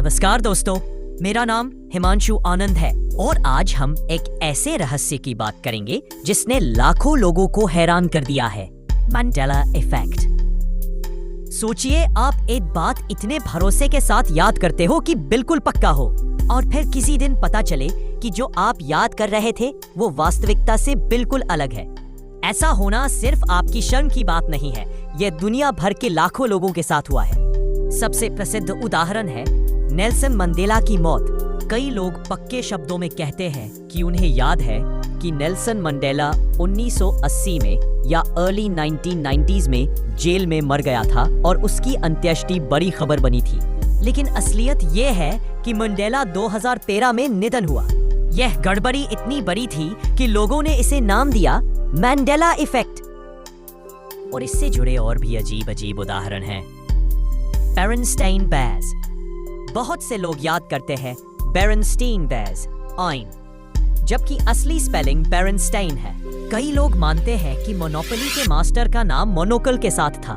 नमस्कार दोस्तों, मेरा नाम हिमांशु आनंद है और आज हम एक ऐसे रहस्य की बात करेंगे जिसने लाखों लोगों को हैरान कर दिया है, मंडेला इफेक्ट। सोचिए, आप एक बात इतने भरोसे के साथ याद करते हो कि बिल्कुल पक्का हो, और फिर किसी दिन पता चले कि जो आप याद कर रहे थे वो वास्तविकता से बिल्कुल अलग है। ऐसा होना सिर्फ आपकी शर्म की बात नहीं है, यह दुनिया भर के लाखों लोगों के साथ हुआ है। सबसे प्रसिद्ध उदाहरण है नेल्सन मंडेला की मौत। कई लोग पक्के शब्दों में कहते हैं कि उन्हें याद है कि नेल्सन मंडेला 1980 में या अर्ली 1990s में जेल में मर गया था और उसकी अंत्येष्टि बड़ी खबर बनी थी। लेकिन असलियत ये है कि मंडेला 2013 में निधन हुआ। यह गड़बड़ी इतनी बड़ी थी कि लोगों ने इसे नाम दिया मंडेला इफेक्ट। और इससे जुड़े और भी अजीब अजीब उदाहरण हैं। बेरेनस्टाइन बेज। बहुत से लोग याद करते हैं बेरेनस्टीन बेज आइन, जबकि असली स्पेलिंग बेरेनस्टाइन है। कई लोग मानते हैं कि मोनोपोली के मास्टर का नाम मोनोकल के साथ था,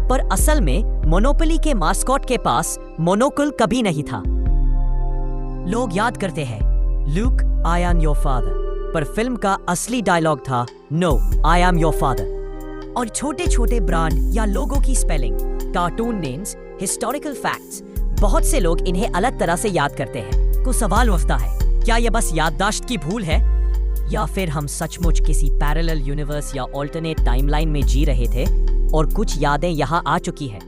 पर असल में मोनोपोली के मास्कॉट के पास मोनोकल कभी नहीं था। लोग याद करते हैं Luke I am your father, पर फिल्म का असली डायलॉग था no I am your father. और छोटे छोटे ब्रांड या लोगों की spelling, cartoon names, historical facts, बहुत से लोग इन्हें अलग तरह से याद करते हैं। तो सवाल उठता है, क्या यह बस याददाश्त की भूल है, या फिर हम सचमुच किसी पैरेलल यूनिवर्स या ऑल्टरनेट टाइमलाइन में जी रहे थे और कुछ यादें यहाँ आ चुकी हैं।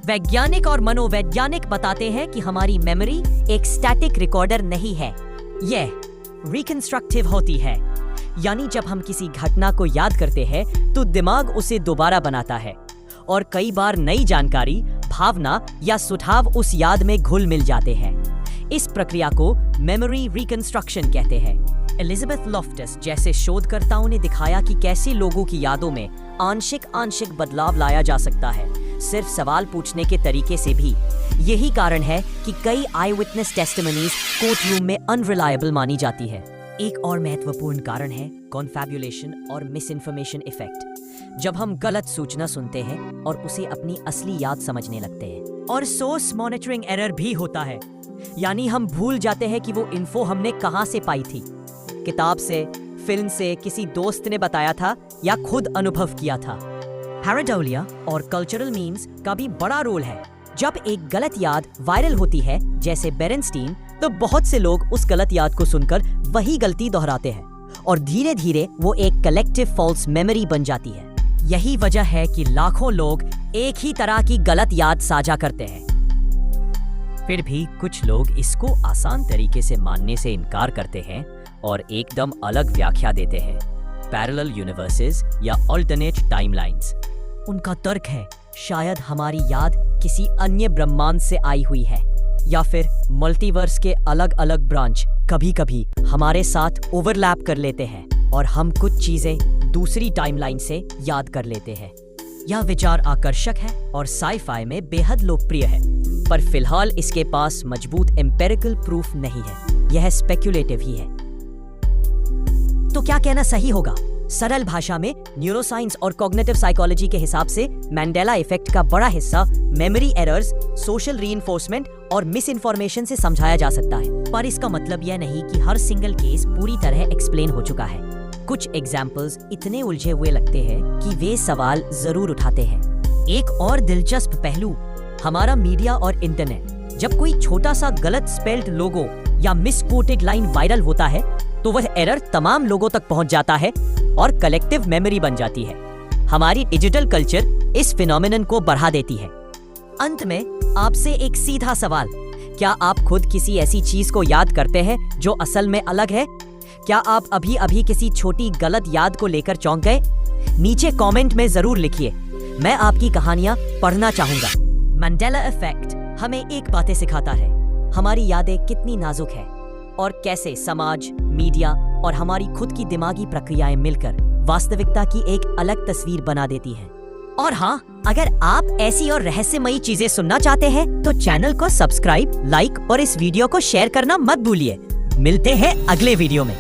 वैज्ञानिक और मनोवैज्ञानिक बताते हैं कि हमारी मेमोरी एक स्टैटिक रिकॉर्डर नहीं है, यह रिकंस्ट्रक्टिव होती है। यानी जब हम किसी घटना को याद करते हैं तो दिमाग उसे दोबारा बनाता है, और कई बार नई जानकारी, भावना या सुझाव उस याद में घुल मिल जाते हैं। इस प्रक्रिया को मेमोरी रिकंस्ट्रक्शन कहते हैं। एलिजाबेथ लॉफ्टस जैसे शोधकर्ताओं ने दिखाया कि कैसे लोगों की यादों में आंशिक बदलाव लाया जा सकता है, सिर्फ सवाल पूछने के तरीके से भी। यही कारण है कि कई आई विटनेस टेस्टिमनीज कोर्ट रूम में अनरिलायबल मानी जाती है। एक और महत्वपूर्ण कारण है कॉन्फैबुलेशन और मिस इन्फॉर्मेशन इफेक्ट। जब हम गलत सूचना सुनते हैं और उसे अपनी असली याद समझने लगते हैं। और सोर्स मॉनिटरिंग एरर भी होता है, यानी हम भूल जाते हैं कि वो इन्फो हमने कहां से पाई थी, किताब से, फिल्म से, किसी दोस्त ने बताया था या खुद अनुभव किया था। पैराडोलिया और कल्चरल मीम्स का भी बड़ा रोल है। जब एक गलत याद वायरल होती है, जैसे बेरेनस्टीन, तो बहुत से लोग उस गलत याद को सुनकर वही गलती दोहराते हैं और धीरे धीरे वो एक कलेक्टिव फॉल्स मेमोरी बन जाती है। यही वजह है कि लाखों लोग एक ही तरह की गलत याद साझा करते हैं। फिर भी कुछ लोग इसको आसान तरीके से मानने से इनकार करते हैं और एकदम अलग व्याख्या देते हैं, पैरेलल यूनिवर्सेस या ऑल्टरनेट टाइमलाइंस। उनका तर्क है शायद हमारी याद किसी अन्य ब्रह्मांड से आई हुई है, या फिर मल्टीवर्स के अलग अलग ब्रांच कभी कभी हमारे साथ ओवरलैप कर लेते हैं और हम कुछ चीजें दूसरी टाइमलाइन से याद कर लेते हैं। यह विचार आकर्षक है और साई-फाई में बेहद लोकप्रिय है, पर फिलहाल इसके पास मजबूत एम्पिरिकल प्रूफ नहीं है, यह स्पेक्युलेटिव ही है। तो क्या कहना सही होगा? सरल भाषा में न्यूरोसाइंस और कॉग्निटिव साइकोलॉजी के हिसाब से मंडेला इफेक्ट का बड़ा हिस्सा मेमोरी एरर्स, सोशल रीइंफोर्समेंट और मिस इन्फॉर्मेशन से समझाया जा सकता है। पर इसका मतलब यह नहीं कि हर सिंगल केस पूरी तरह एक्सप्लेन हो चुका है। कुछ एग्जाम्पल्स इतने उलझे हुए लगते हैं कि वे सवाल जरूर उठाते हैं। एक और दिलचस्प पहलू, हमारा मीडिया और इंटरनेट। जब कोई छोटा सा गलत स्पेल्ड लोगो या मिसकोटेड लाइन वायरल होता है तो वह एरर तमाम लोगों तक पहुंच जाता है और कलेक्टिव मेमोरी बन जाती है। हमारी डिजिटल कल्चर इस फिनोमिनन को बढ़ा देती है। अंत में आपसे एक सीधा सवाल, क्या आप खुद किसी ऐसी चीज को याद करते हैं जो असल में अलग है? क्या आप अभी अभी किसी छोटी गलत याद को लेकर चौंक गए? नीचे कमेंट में जरूर लिखिए, मैं आपकी कहानियां पढ़ना चाहूंगा। मंडेला इफेक्ट हमें एक बातें सिखाता है, हमारी यादें कितनी नाजुक है और कैसे समाज, मीडिया और हमारी खुद की दिमागी प्रक्रियाएं मिलकर वास्तविकता की एक अलग तस्वीर बना देती हैं। और हाँ, अगर आप ऐसी और रहस्यमयी चीजें सुनना चाहते हैं तो चैनल को सब्सक्राइब, लाइक और इस वीडियो को शेयर करना मत भूलिए। मिलते हैं अगले वीडियो में।